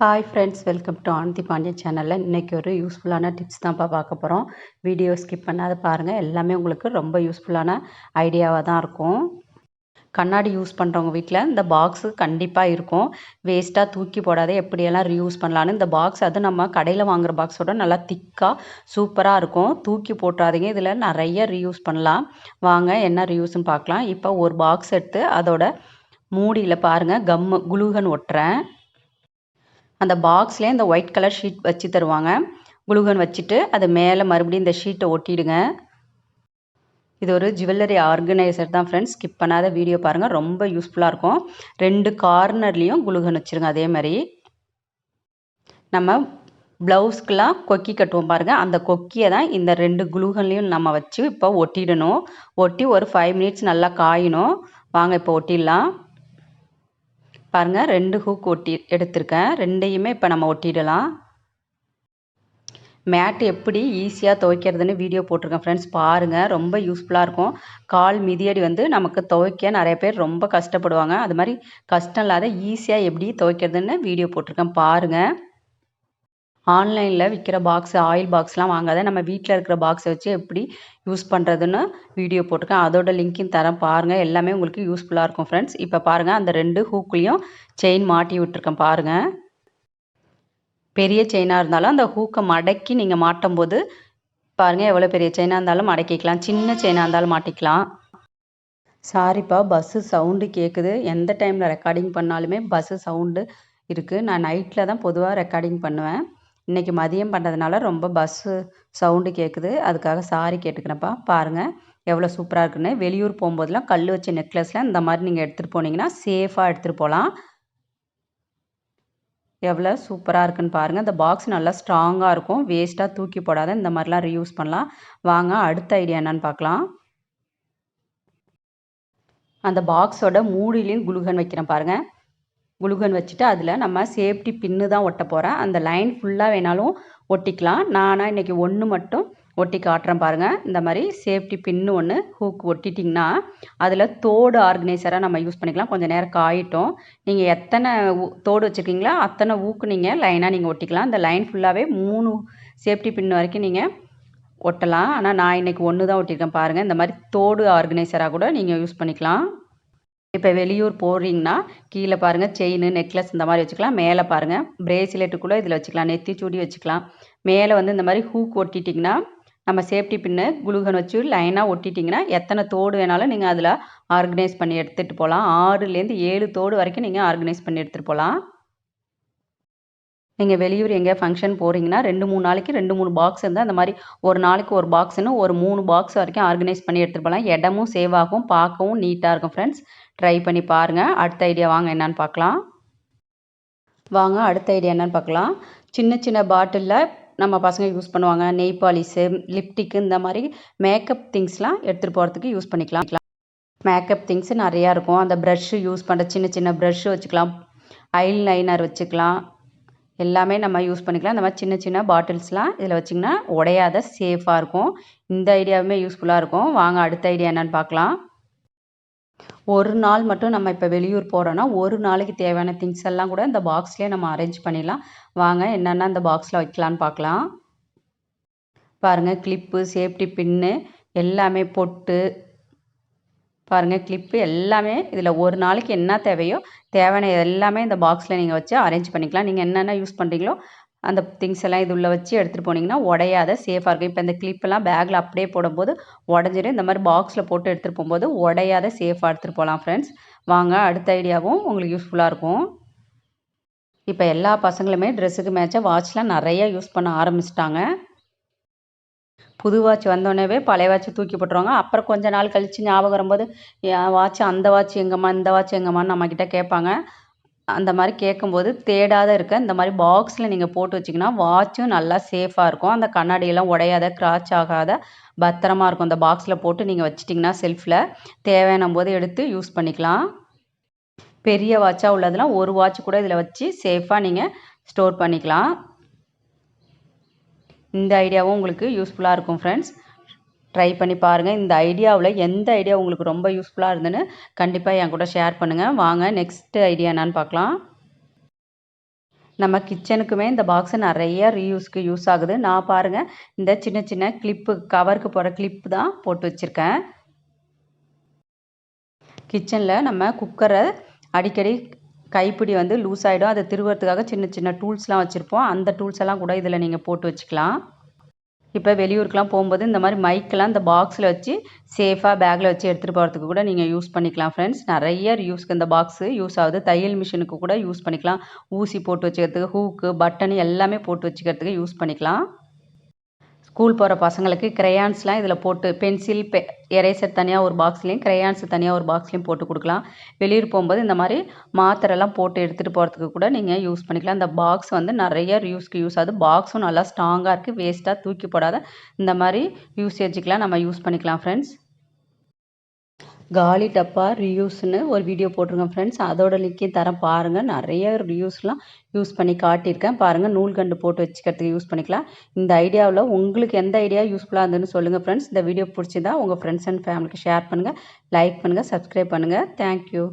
Hi friends, welcome to Anandhi Pandian சேனலில் இன்றைக்கி ஒரு யூஸ்ஃபுல்லான டிப்ஸ் தான்ப்பா பார்க்க போகிறோம். வீடியோ ஸ்கிப் பண்ணாத பாருங்கள். எல்லாமே உங்களுக்கு ரொம்ப யூஸ்ஃபுல்லான ஐடியாவாக தான் இருக்கும். கண்ணாடி யூஸ் பண்ணுறவங்க வீட்டில் இந்த பாக்ஸு கண்டிப்பாக இருக்கும். வேஸ்ட்டாக தூக்கி போடாத எப்படியெல்லாம் ரீயூஸ் பண்ணலான்னு இந்த பாக்ஸ் அது நம்ம கடையில் வாங்குகிற பாக்ஸோட நல்லா திக்காக சூப்பராக இருக்கும். தூக்கி போட்டுறாதீங்க. இதில் நிறைய ரீயூஸ் பண்ணலாம். வாங்க என்ன ரீயூஸ்ன்னு பார்க்கலாம். இப்போ ஒரு பாக்ஸ் எடுத்து அதோட மூடியில் பாருங்கள் குளூகன் ஒட்டுறேன். அந்த பாக்ஸ்லேயே இந்த ஒயிட் கலர் ஷீட் வச்சு தருவாங்க. குளுகன் வச்சுட்டு அது மேலே மறுபடியும் இந்த ஷீட்டை ஒட்டிடுங்க. இது ஒரு ஜுவல்லரி ஆர்கனைசர் தான் ஃப்ரெண்ட்ஸ். ஸ்கிப் பண்ணாத வீடியோ பாருங்கள், ரொம்ப யூஸ்ஃபுல்லாக இருக்கும். 2 கார்னர்லேயும் குளுகன் வச்சுருங்க. அதே மாதிரி நம்ம ப்ளவுஸ்க்கெலாம் கொக்கி கட்டுவோம் பாருங்கள், அந்த கொக்கியை தான் இந்த 2 குளுகன்லேயும் நம்ம வச்சு இப்போ ஒட்டிடணும். ஒட்டி ஒரு 5 மினிட்ஸ் நல்லா காயணும். வாங்க இப்போ ஒட்டிடலாம். பாருங்கள், 2 ஹூக் ஒட்டி எடுத்திருக்கேன். 2யுமே இப்போ நம்ம ஒட்டிடலாம். மேட் எப்படி ஈஸியாக துவைக்கிறதுன்னு வீடியோ போட்டிருக்கேன் ஃப்ரெண்ட்ஸ், பாருங்கள். ரொம்ப யூஸ்ஃபுல்லாக இருக்கும். கால் மிதியடி நமக்கு துவைக்க நிறைய பேர் ரொம்ப கஷ்டப்படுவாங்க. அது மாதிரி கஷ்டம் இல்லாத ஈஸியாக எப்படி துவைக்கிறதுன்னு வீடியோ போட்டிருக்கேன் பாருங்கள். ஆன்லைனில் விற்கிற பாக்ஸ், ஆயில் பாக்ஸ்லாம் வாங்காத நம்ம வீட்டில் இருக்கிற பாக்ஸை வச்சு எப்படி யூஸ் பண்ணுறதுன்னு வீடியோ போட்டிருக்கேன். அதோட லிங்க்கையும் தரேன் பாருங்கள். எல்லாமே உங்களுக்கு யூஸ்ஃபுல்லாக இருக்கும் ஃப்ரெண்ட்ஸ். இப்போ பாருங்கள், அந்த 2 ஹூக்லேயும் செயின் மாட்டி விட்டுருக்கேன் பாருங்கள். பெரிய செயினாக இருந்தாலும் அந்த ஹூக்கை மடக்கி நீங்கள் மாட்டும் போது பாருங்கள், எவ்வளோ பெரிய செயினாக இருந்தாலும் மடக்கிக்கலாம், சின்ன செயினாக இருந்தாலும் மாட்டிக்கலாம். சாரிப்பா, பஸ்ஸு சவுண்டு கேட்குது. எந்த டைமில் ரெக்கார்டிங் பண்ணாலுமே பஸ்ஸு சவுண்டு இருக்குது. நான் நைட்டில் தான் பொதுவாக ரெக்கார்டிங் பண்ணுவேன். இன்றைக்கி மதியம் பண்ணுறதுனால ரொம்ப பஸ்ஸு சவுண்டு கேட்குது. அதுக்காக சாரி கேட்டுக்கிறேன்ப்பா. பாருங்கள் எவ்வளோ சூப்பராக இருக்குன்னு. வெளியூர் போகும்போதெல்லாம் கல் வச்ச நெக்லஸ்லாம் இந்த மாதிரி நீங்கள் எடுத்துகிட்டு போனீங்கன்னா சேஃபாக எடுத்துகிட்டு போகலாம். எவ்வளோ சூப்பராக இருக்குன்னு பாருங்கள். இந்த பாக்ஸ் நல்லா ஸ்ட்ராங்காக இருக்கும். வேஸ்ட்டாக தூக்கி போடாத இந்த மாதிரிலாம் ரீயூஸ் பண்ணலாம். வாங்க அடுத்த ஐடியா என்னன்னு பார்க்கலாம். அந்த பாக்ஸோட மூடிலையும் குளுகன் வைக்கிறேன் பாருங்கள். குளுகன் வச்சுட்டு அதில் நம்ம சேஃப்டி பின்னு தான் ஒட்ட போகிறேன். அந்த லைன் ஃபுல்லாக வேணாலும் ஒட்டிக்கலாம். நானாக இன்றைக்கி ஒன்று மட்டும் ஒட்டி காட்டுறேன் பாருங்கள். இந்த மாதிரி சேஃப்டி பின்னு ஒன்று ஹூக் ஒட்டிட்டிங்கன்னா அதில் தோடு ஆர்கனைசராக நம்ம யூஸ் பண்ணிக்கலாம். கொஞ்சம் நேரம் காயிட்டோம். நீங்கள் எத்தனை தோடு வச்சுருக்கீங்களோ அத்தனை ஊக்கு நீங்கள் லைனாக நீங்கள் ஒட்டிக்கலாம். இந்த லைன் ஃபுல்லாகவே 3 சேஃப்டி பின்னு வரைக்கும் நீங்கள் ஒட்டலாம். ஆனால் நான் இன்றைக்கி ஒன்று தான் ஒட்டியிருக்கேன் பாருங்கள். இந்த மாதிரி தோடு ஆர்கனைசராக கூட நீங்கள் யூஸ் பண்ணிக்கலாம். இப்போ வெளியூர் போகிறீங்கன்னா கீழே பாருங்கள் செயின், நெக்லஸ் இந்த மாதிரி வச்சுக்கலாம். மேலே பாருங்கள் பிரேஸ்லெட்டு கூட இதில் வச்சுக்கலாம். நெத்தி சூடி வச்சுக்கலாம். மேலே வந்து இந்த மாதிரி ஹூக் ஒட்டிட்டிங்கன்னா நம்ம சேஃப்டி பின்னு குளுகன் வச்சு லைனாக ஒட்டிட்டிங்கன்னா எத்தனை தோடு வேணாலும் நீங்கள் அதில் ஆர்கனைஸ் பண்ணி எடுத்துகிட்டு போகலாம். 6லேருந்து 7 தோடு வரைக்கும் நீங்கள் ஆர்கனைஸ் பண்ணி எடுத்துகிட்டு போகலாம். நீங்கள் வெளியூர் எங்கேயா ஃபங்க்ஷன் போகிறீங்கன்னா 2-3 நாளைக்கு 2-3 பாக்ஸ் இருந்தால் அந்த மாதிரி ஒரு நாளைக்கு ஒரு பாக்ஸ்னு ஒரு 3 பாக்ஸ் வரைக்கும் ஆர்கனைஸ் பண்ணி எடுத்துகிட்டு போகலாம். இடமும் சேவ் ஆகும், பார்க்கவும் நீட்டாக இருக்கும் ஃப்ரெண்ட்ஸ். ட்ரை பண்ணி பாருங்கள். அடுத்த ஐடியா வாங்க என்னென்னு பார்க்கலாம். வாங்க அடுத்த ஐடியா என்னென்னு பார்க்கலாம். சின்ன சின்ன பாட்டிலில் நம்ம பசங்க யூஸ் பண்ணுவாங்க. நெய் பாலிஷு, லிப்டிக்கு இந்த மாதிரி மேக்கப் திங்ஸ்லாம் எடுத்துகிட்டு போகிறதுக்கு யூஸ் பண்ணிக்கலாம். மேக்கப் திங்ஸு நிறையா இருக்கும். அந்த ப்ரஷ்ஷு யூஸ் பண்ணுற சின்ன சின்ன ப்ரஷ்ஷு வச்சுக்கலாம். ஐலைனர் வச்சுக்கலாம். எல்லாமே நம்ம யூஸ் பண்ணிக்கலாம். இந்த மாதிரி சின்ன சின்ன பாட்டில்ஸ்லாம் இதில் வச்சிங்கன்னா உடையாத சேஃபாக இருக்கும். இந்த ஐடியாவுமே யூஸ்ஃபுல்லாக இருக்கும். வாங்க அடுத்த ஐடியா என்னென்னு பார்க்கலாம். ஒரு நாள் மட்டும் நம்ம இப்போ வெளியூர் போகிறோன்னா ஒரு நாளைக்கு தேவையான திங்ஸ் எல்லாம் கூட இந்த பாக்ஸ்லேயே நம்ம அரேஞ்ச் பண்ணிடலாம். வாங்க என்னென்ன இந்த பாக்ஸில் வைக்கலான்னு பார்க்கலாம். பாருங்கள், கிளிப்பு, சேஃப்டி பின்னு, எல்லாமே பொட்டு பாருங்கள், கிளிப்பு எல்லாமே இதில் ஒரு நாளைக்கு என்ன தேவையோ தேவையான எல்லாமே இந்த பாக்ஸில் நீங்கள் வச்சு அரேஞ்ச் பண்ணிக்கலாம். நீங்கள் என்னென்ன யூஸ் பண்ணுறீங்களோ அந்த திங்ஸ் எல்லாம் இது உள்ளே வச்சு எடுத்துகிட்டு போனீங்கன்னா உடையாத சேஃபாக இருக்கும். இப்போ இந்த கிளிப்பெல்லாம் பேக்கில் அப்படியே போடும்போது உடஞ்சிடும். இந்த மாதிரி பாக்ஸில் போட்டு எடுத்துகிட்டு போகும்போது உடையாத சேஃபாக எடுத்துகிட்டு போகலாம் ஃப்ரெண்ட்ஸ். வாங்க அடுத்த ஐடியாவும் உங்களுக்கு யூஸ்ஃபுல்லாக இருக்கும். இப்போ எல்லா பசங்களுமே ட்ரெஸ்ஸுக்கு மேட்சாக வாட்ச்லாம் நிறையா யூஸ் பண்ண ஆரம்பிச்சிட்டாங்க. புது வாட்ச் வந்தோடனே பழைய வாட்ச் தூக்கி போட்டுருவாங்க. அப்புறம் கொஞ்ச நாள் கழித்து ஞாபகம் வரும்போது வாட்ச் அந்த வாட்ச் எங்கம்மா, இந்த வாட்ச் எங்கம்மான்னு நம்மக்கிட்ட கேட்பாங்க. அந்த மாதிரி கேட்கும்போது தேடாத இருக்க இந்த மாதிரி பாக்ஸில் நீங்கள் போட்டு வச்சிங்கன்னா வாட்சும் நல்லா சேஃபாக இருக்கும். அந்த கண்ணாடியெல்லாம் உடையாத, கிராச் ஆகாத, பத்திரமா இருக்கும். இந்த பாக்ஸில் போட்டு நீங்கள் வச்சிட்டிங்கன்னா செல்ஃபில் தேவையான போது எடுத்து யூஸ் பண்ணிக்கலாம். பெரிய வாட்சாக உள்ளதெல்லாம் ஒரு வாட்ச் கூட இதில் வச்சு சேஃபாக நீங்கள் ஸ்டோர் பண்ணிக்கலாம். இந்த ஐடியாவும் உங்களுக்கு யூஸ்ஃபுல்லாக இருக்கும் ஃப்ரெண்ட்ஸ். ட்ரை பண்ணி பாருங்கள். இந்த ஐடியாவில் எந்த ஐடியா உங்களுக்கு ரொம்ப யூஸ்ஃபுல்லாக இருந்துன்னு கண்டிப்பாக என் கூட ஷேர் பண்ணுங்கள். வாங்க நெக்ஸ்ட் ஐடியா என்னன்னு பார்க்கலாம். நம்ம கிச்சனுக்குமே இந்த பாக்ஸு நிறைய ரீயூஸ்க்கு யூஸ் ஆகுது. நான் பாருங்கள் இந்த சின்ன சின்ன கிளிப்பு கவருக்கு போகிற கிளிப்பு தான் போட்டு வச்சுருக்கேன். கிச்சனில் நம்ம குக்கரை அடிக்கடி கைப்பிடி வந்து லூஸ் ஆகிடும். அதை திருவுறதுக்காக சின்ன சின்ன டூல்ஸ்லாம் வச்சுருப்போம். அந்த டூல்ஸ் எல்லாம் கூட இதில் நீங்கள் போட்டு வச்சுக்கலாம். இப்போ வெளியூருக்குலாம் போகும்போது இந்த மாதிரி மைக்கெல்லாம் இந்த பாக்ஸில் வச்சு சேஃபாக பேக்கில் வச்சு எடுத்துகிட்டு போகிறதுக்கு கூட நீங்கள் யூஸ் பண்ணிக்கலாம் ஃப்ரெண்ட்ஸ். நிறைய யூஸ்க்கு இந்த பாக்ஸு யூஸ் ஆகுது. தையல் மிஷினுக்கு கூட யூஸ் பண்ணிக்கலாம். ஊசி போட்டு வச்சுக்கிறதுக்கு, ஹூக்கு, பட்டன் எல்லாமே போட்டு வச்சுக்கிறதுக்கு யூஸ் பண்ணிக்கலாம். ஸ்கூல் போகிற பசங்களுக்கு கிரையான்ஸ்லாம் இதில் போட்டு பென்சில் எரேசர் தனியாக ஒரு பாக்ஸ்லேயும் கிரையான்ஸ் தனியாக ஒரு பாக்ஸ்லேயும் போட்டு கொடுக்கலாம். வெளியூர் போகும்போது இந்த மாதிரி மாத்திரைலாம் போட்டு எடுத்துகிட்டு போகிறதுக்கு கூட நீங்கள் யூஸ் பண்ணிக்கலாம். இந்த பாக்ஸ் வந்து நிறைய யூஸ்க்கு யூஸ் ஆகுது. பாக்ஸும் நல்லா ஸ்ட்ராங்காக இருக்குது. வேஸ்ட்டாக தூக்கி போடாத இந்த மாதிரி யூசேஜுக்கெலாம் நம்ம யூஸ் பண்ணிக்கலாம் ஃப்ரெண்ட்ஸ். காலி டப்பா ரியூஸ்னு ஒரு வீடியோ போட்டிருக்கேன் ஃப்ரெண்ட்ஸ். அதோட லிங்க்கையும் தரேன் பாருங்கள். நிறைய ரியூஸ்லாம் யூஸ் பண்ணி காட்டியிருக்கேன் பாருங்கள். நூல்கண்டு போட்டு வச்சுக்கிறதுக்கு யூஸ் பண்ணிக்கலாம். இந்த ஐடியாவில் உங்களுக்கு எந்த ஐடியா யூஸ்ஃபுல்லாக இருந்ததுன்னு சொல்லுங்கள் ஃப்ரெண்ட்ஸ். இந்த வீடியோ பிடிச்சிருந்தா உங்கள் ஃப்ரெண்ட்ஸ் அண்ட் ஃபேமிலிக்கு ஷேர் பண்ணுங்கள், லைக் பண்ணுங்கள், சப்ஸ்கிரைப் பண்ணுங்கள். தேங்க்யூ.